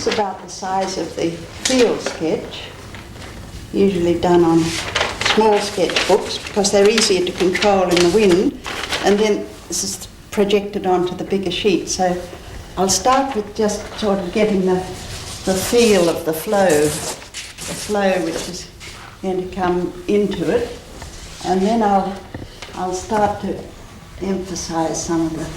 is about the size of the field sketch, usually done on small sketchbooks because they're easier to control in the wind, and then this is projected onto the bigger sheet. So I'll start with just sort of getting the feel of the flow which is going to come into it, and then I'll start to emphasize some of the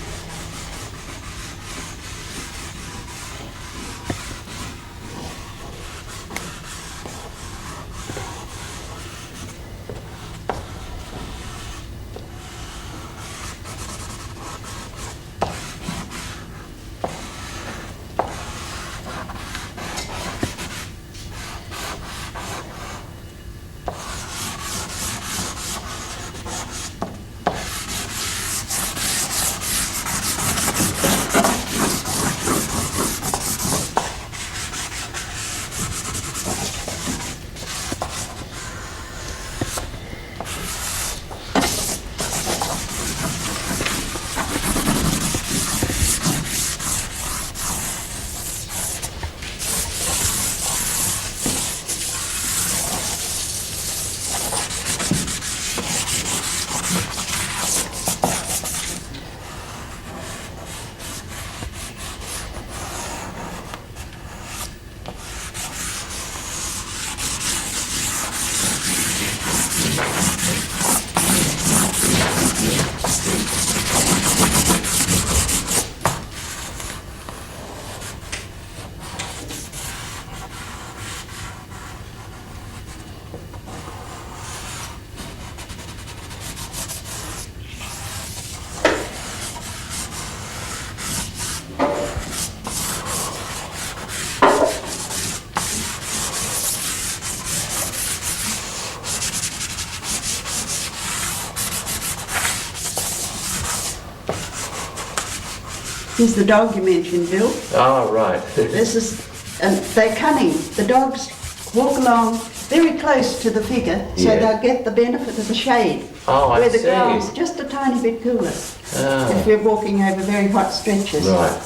Here's the dog you mentioned, Bill. Oh, right. This is, and they're cunning. The dogs walk along very close to the figure, so they'll get the benefit of the shade. Oh, I see. Where the ground's just a tiny bit cooler. If we're walking over very hot stretches. Right.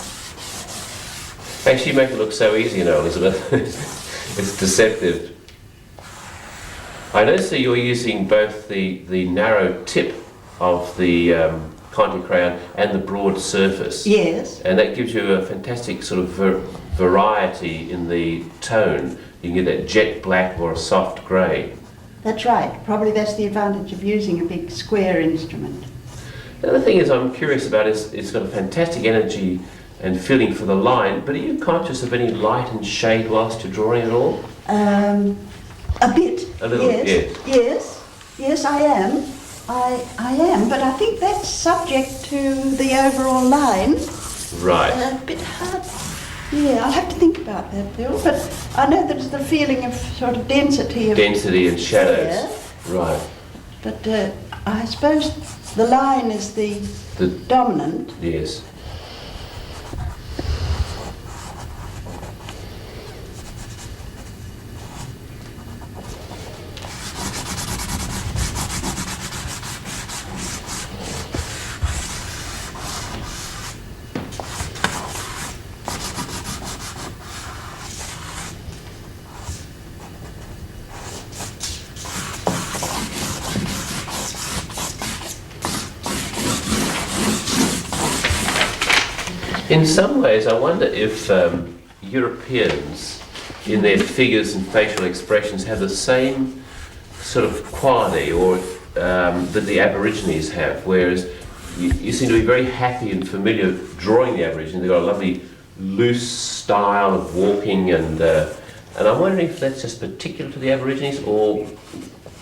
Actually, you make it look so easy, Elizabeth. It's deceptive. I notice that you're using both the narrow tip of the Conte crayon and the broad surface. Yes. And that gives you a fantastic sort of variety in the tone. You can get that jet black or a soft grey. That's right. Probably that's the advantage of using a big square instrument. The other thing I'm curious about is it's got a fantastic energy and feeling for the line, but are you conscious of any light and shade whilst you're drawing at all? A bit. A little, yes. Yes, I am. I am, but I think that's subject to the overall line. Right. A bit hard. Yeah, I'll have to think about that, Bill. But I know there's the feeling of sort of density. Density and shadows. Yeah. Right. But I suppose the line is the dominant. Yes. In some ways, I wonder if Europeans, in their figures and facial expressions, have the same sort of quality or that the Aborigines have, whereas you seem to be very happy and familiar drawing the Aborigines. They've got a lovely loose style of walking, and I'm wondering if that's just particular to the Aborigines, or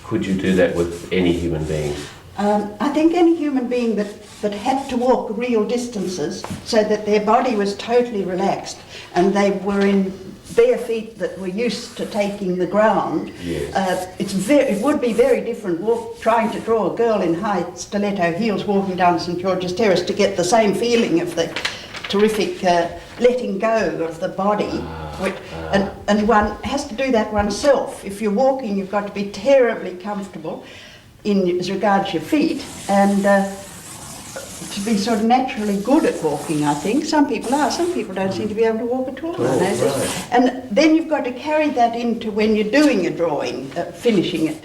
could you do that with any human being? I think any human being that had to walk real distances so that their body was totally relaxed and they were in bare feet that were used to taking the ground, yes. It would be very different trying to draw a girl in high stiletto heels walking down St George's Terrace to get the same feeling of the terrific letting go of the body. And one has to do that oneself. If you're walking, you've got to be terribly comfortable as regards your feet, and to be sort of naturally good at walking, I think. Some people are, some people don't seem to be able to walk at all. I notice. Right. And then you've got to carry that into when you're doing a drawing, finishing it.